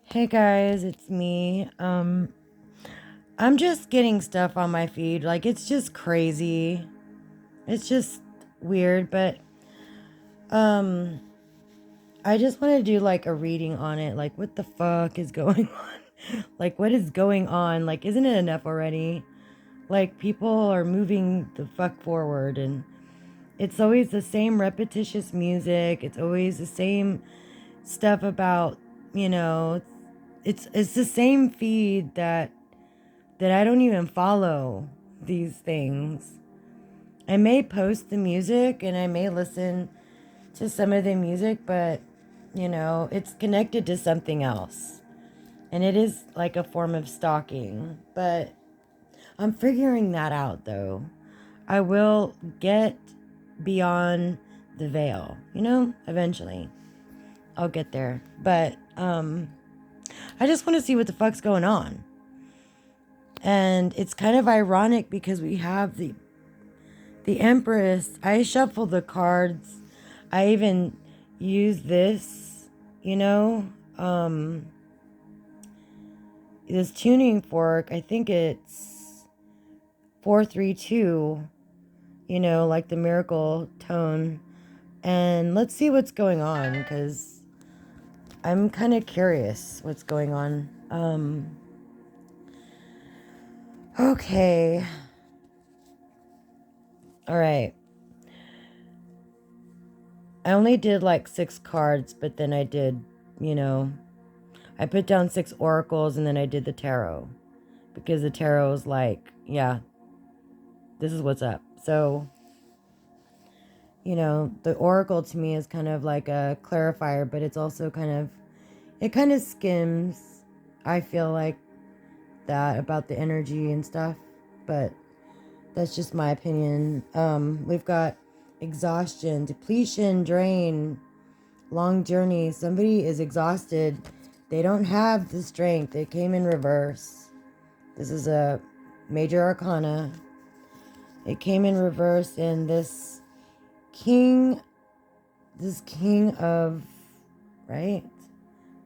Hey guys, it's me. I'm just getting stuff on my feed. Like it's just crazy. It's just weird, but um I just want to do like a reading on it. Like what the fuck is going on? Like what is going on? Like isn't it enough already? Like people are moving the fuck forward and it's always the same repetitious music. It's always the same stuff about, you know, it's the same feed that I don't even follow these things. I may post the music and I may listen to some of the music, but it's connected to something else. And it is like a form of stalking. But I'm figuring that out though. I will get beyond the veil, eventually. I'll get there. But I just want to see what the fuck's going on. And it's kind of ironic because we have the Empress. I shuffle the cards. I even use this, you know, um, this tuning fork. I think it's 432, like the miracle tone. And let's see what's going on because I'm kind of curious what's going on. Okay. All right. I only did like 6 cards, but then I did, you know, I put down 6 oracles and then I did the tarot because the tarot is like, yeah, this is what's up. So, the oracle to me is kind of like a clarifier, but it's also it kind of skims, I feel like, that about the energy and stuff, but that's just my opinion. We've got exhaustion, depletion, drain, long journey. Somebody is exhausted. They don't have the strength. It came in reverse. This is a major arcana. It came in reverse, and king, this king of, right?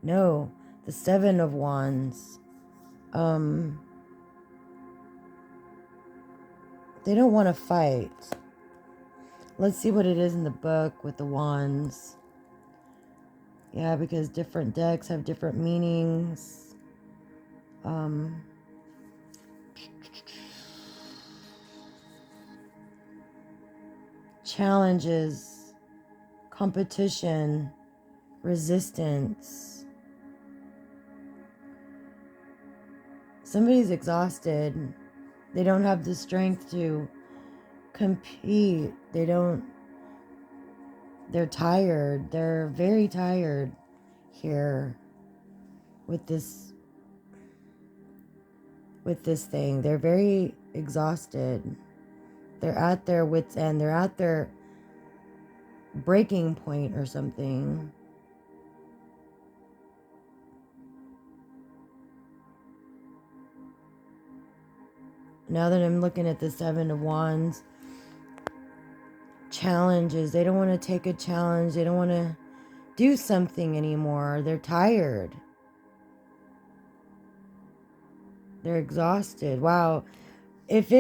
No, the 7 of Wands. They don't want to fight. Let's see what it is in the book with the wands. Yeah, because different decks have different meanings. Challenges, competition, resistance. Somebody's exhausted. They don't have the strength to compete. They're tired. They're very tired here with this thing. They're very exhausted. They're at their wits' end. They're at their breaking point or something. Now that I'm looking at the 7 of Wands, challenges. They don't want to take a challenge. They don't want to do something anymore. They're tired. They're exhausted. Wow. If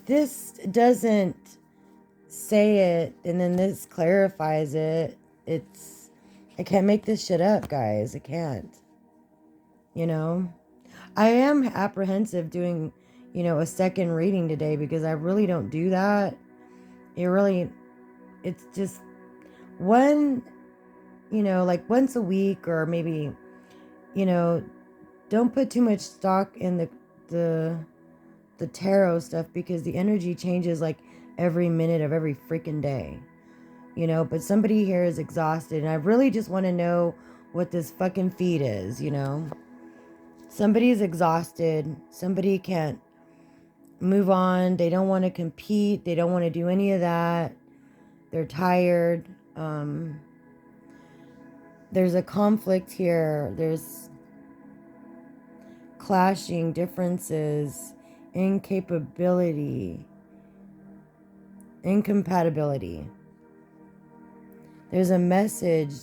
this doesn't say it and then this clarifies it, I can't make this shit up, guys. I can't. I am apprehensive doing, a second reading today because I really don't do that. It's just one, like once a week or maybe, don't put too much stock in the tarot stuff because the energy changes like every minute of every freaking day. But somebody here is exhausted and I really just want to know what this fucking feed is. Somebody's exhausted. Somebody can't move on. They don't want to compete. They don't want to do any of that. They're tired. There's a conflict here. There's clashing differences, incompatibility. There's a message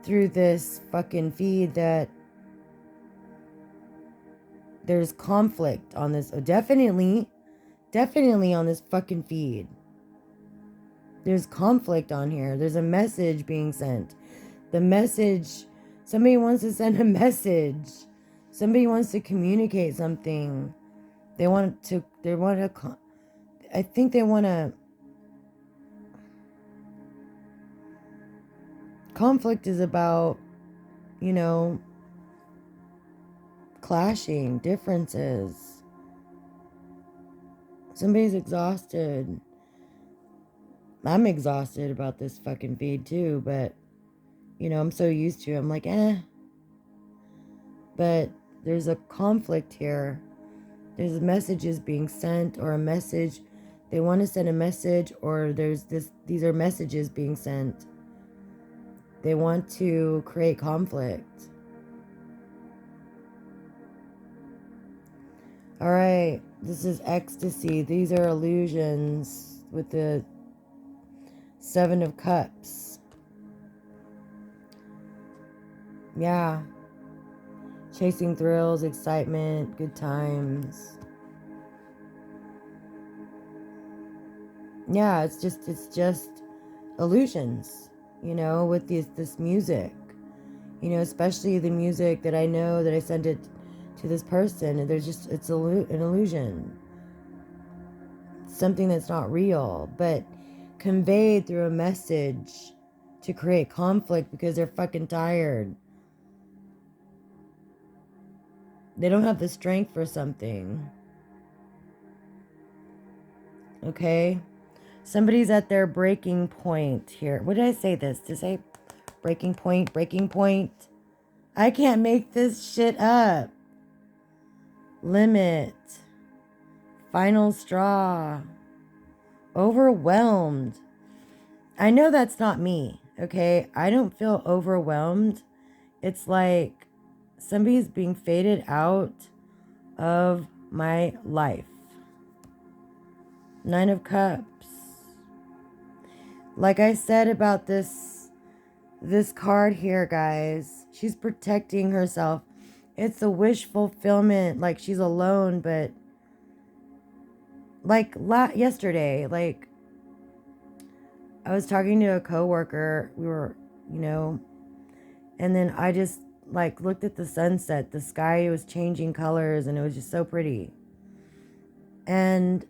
through this fucking feed that There's conflict on this. Definitely on this fucking feed. There's conflict on here. There's a message being sent. The message, somebody wants to send a message. Somebody wants to communicate something. I think they want to. Conflict is about, clashing, differences. Somebody's exhausted. I'm exhausted about this fucking feed too, but, I'm so used to it. I'm like, eh. But there's a conflict here. There's messages being sent, or a message. They want to send a message, or these are messages being sent. They want to create conflict. All right, this is ecstasy. These are illusions with the Seven of Cups. Yeah. Chasing thrills, excitement, good times. Yeah, it's just illusions, with this music. Especially the music that I know that I sent it to this person, and it's an illusion. Something that's not real, but conveyed through a message to create conflict because they're fucking tired. They don't have the strength for something. Okay? Somebody's at their breaking point here. What did I say this? Did I say breaking point? Breaking point? I can't make this shit up. Limit. Final straw. Overwhelmed. I know that's not me, okay? I don't feel overwhelmed. It's like somebody's being faded out of my life. Nine of Cups. Like I said about this card here, guys, she's protecting herself. It's a wish fulfillment. Like she's alone, but like yesterday, like I was talking to a coworker. We were, and then I just like looked at the sunset. The sky was changing colors, and it was just so pretty. And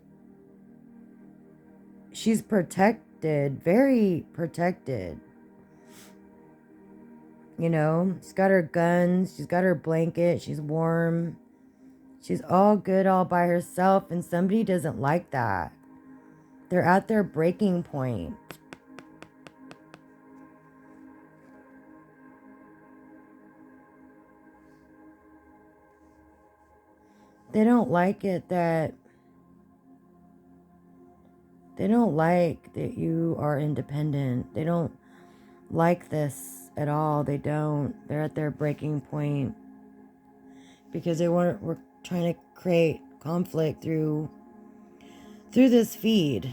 she's protected, very protected. She's got her guns, she's got her blanket, she's warm. She's all good all by herself, and somebody doesn't like that. They're at their breaking point. They don't like it that you are independent. They don't like this at all. They don't. They're at their breaking point because we're trying to create conflict through this feed.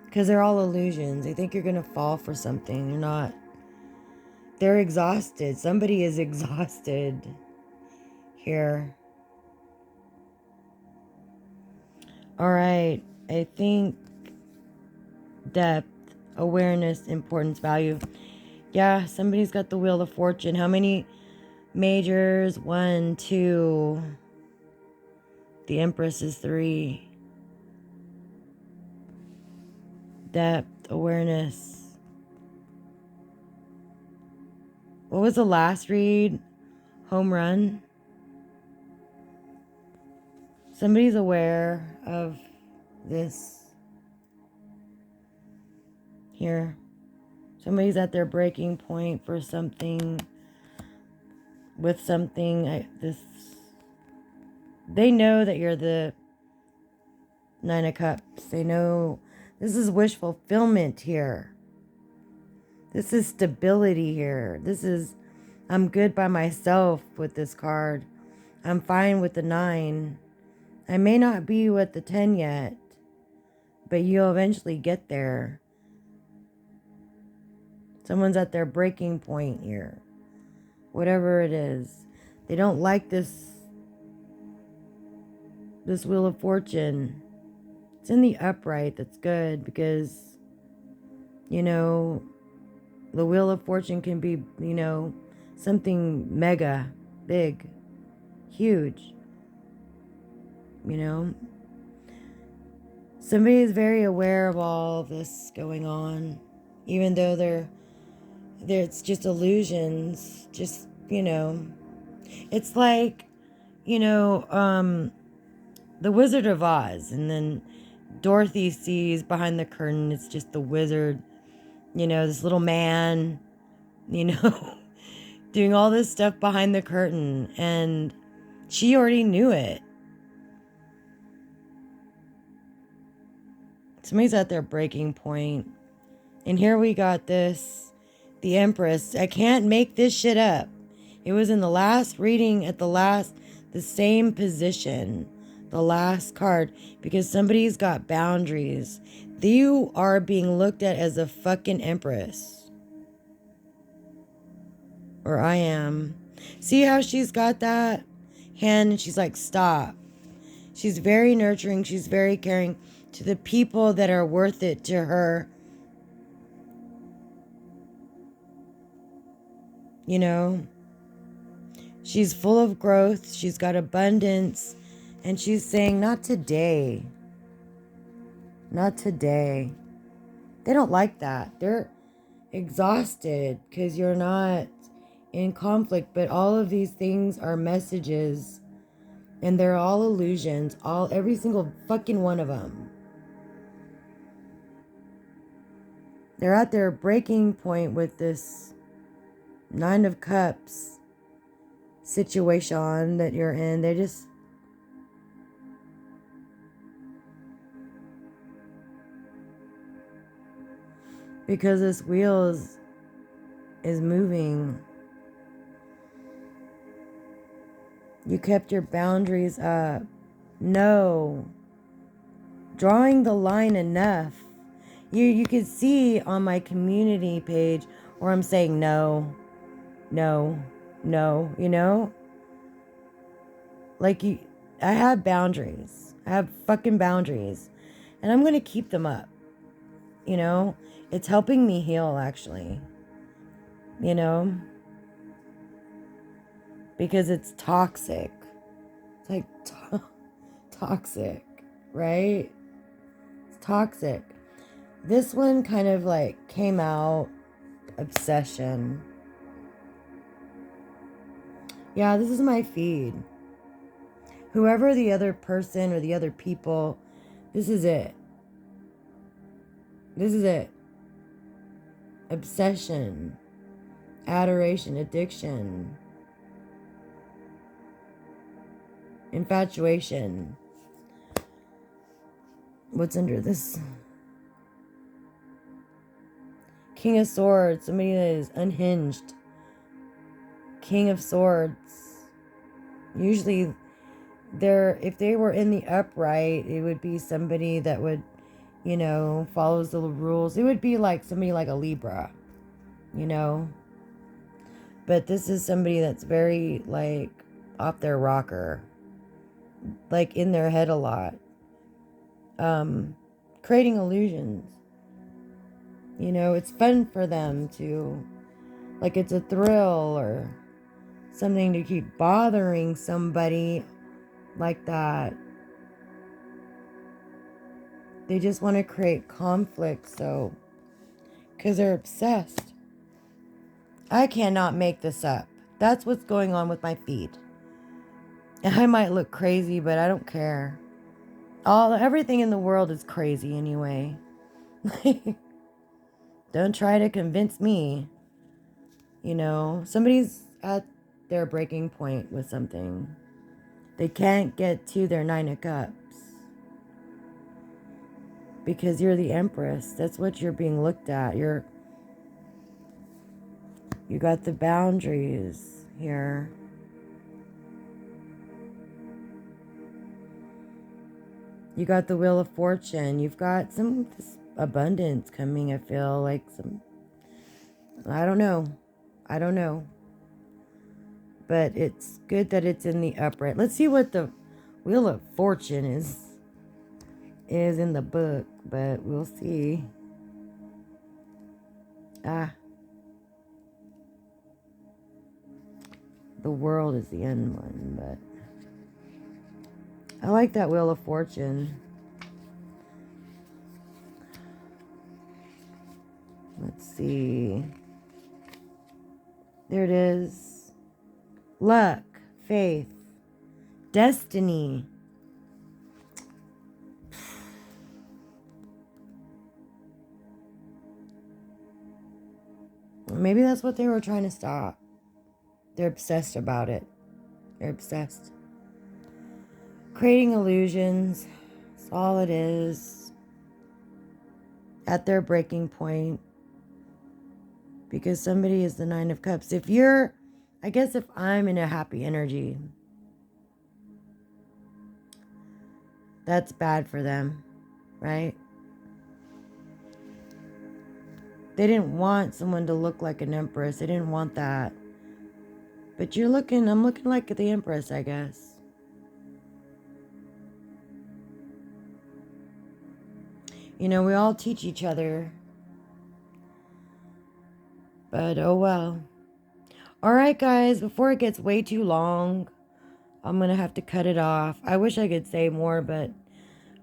Because they're all illusions. They think you're going to fall for something. You're not. They're exhausted. Somebody is exhausted here. All right. I think depth, awareness, importance, value. Yeah, somebody's got the Wheel of Fortune. How many majors? 1, 2. The Empress is 3. Depth, awareness. What was the last read? Home run. Somebody's aware of this here. Somebody's at their breaking point for something. With something. They know that you're the Nine of Cups. They know this is wish fulfillment here. This is stability here. I'm good by myself with this card. I'm fine with the 9. I may not be with the 10 yet, but you'll eventually get there. Someone's at their breaking point here. Whatever it is. They don't like this Wheel of Fortune. It's in the upright. That's good because, you know, the Wheel of Fortune can be, you know, something mega, big, huge, you know. Somebody is very aware of all this going on, even though it's just illusions, just, you know. It's like, you know, the Wizard of Oz, and then Dorothy sees behind the curtain, it's just the wizard, you know, this little man, you know, doing all this stuff behind the curtain, and she already knew it. Somebody's at their breaking point. And here we got this, the Empress. I can't make this shit up. It was in the last reading at the same position, the last card, because somebody's got boundaries. You are being looked at as a fucking Empress. Or I am. See how she's got that hand and she's like, stop. She's very nurturing. She's very caring to the people that are worth it to her. You know, she's full of growth. She's got abundance. And she's saying, not today. Not today. They don't like that. They're exhausted because you're not in conflict. But all of these things are messages. And they're all illusions. Every single fucking one of them. They're at their breaking point with this Nine of Cups situation that you're in. They just... because this wheel is moving. You kept your boundaries up. No. Drawing the line enough. You could see on my community page where I'm saying no, you know? Like I have boundaries. I have fucking boundaries. And I'm going to keep them up. You know? It's helping me heal, actually. You know? Because it's toxic. It's like toxic, right? It's toxic. This one kind of like came out obsession. Yeah, this is my feed. Whoever the other person or the other people, this is it. This is it. Obsession, adoration, addiction, infatuation. What's under this? King of Swords, somebody that is unhinged. King of Swords. Usually, if they were in the upright, it would be somebody that would, you know, follows the rules. It would be like somebody like a Libra, you know. But this is somebody that's very, like, off their rocker. Like, in their head a lot. Creating illusions. You know, it's fun for them to, like, it's a thrill or something to keep bothering somebody like that. They just want to create conflict, so, because they're obsessed. I cannot make this up. That's what's going on with my feed. I might look crazy, but I don't care. Everything in the world is crazy anyway. Don't try to convince me. You know, somebody's at their breaking point with something. They can't get to their Nine of Cups. Because you're the Empress. That's what you're being looked at. You got the boundaries here. You got the Wheel of Fortune. You've got some abundance coming, I feel like some... I don't know. but it's good that it's in the upright. Let's see what the Wheel of Fortune is in the book, but we'll see. Ah, the World is the end one, but I like that Wheel of Fortune. Let's see. There it is. Luck, faith, destiny. Maybe that's what they were trying to stop. They're obsessed about it. They're obsessed. Creating illusions. That's all it is. At their breaking point. Because somebody is the Nine of Cups. I guess if I'm in a happy energy, that's bad for them, right? They didn't want someone to look like an empress. They didn't want that. But I'm looking like the Empress, I guess. We all teach each other. But oh well. Alright guys, before it gets way too long, I'm going to have to cut it off. I wish I could say more, but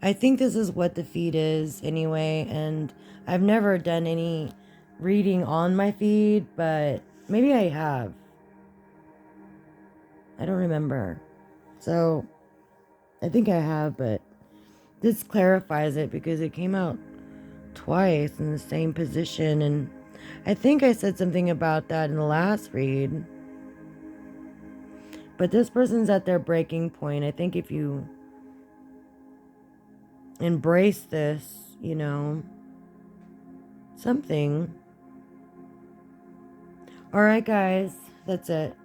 I think this is what the feed is anyway. And I've never done any reading on my feed, but maybe I have. I don't remember. So, I think I have, but this clarifies it because it came out twice in the same position. And I think I said something about that in the last read. But this person's at their breaking point. I think if you embrace this, something. Alright, guys. That's it.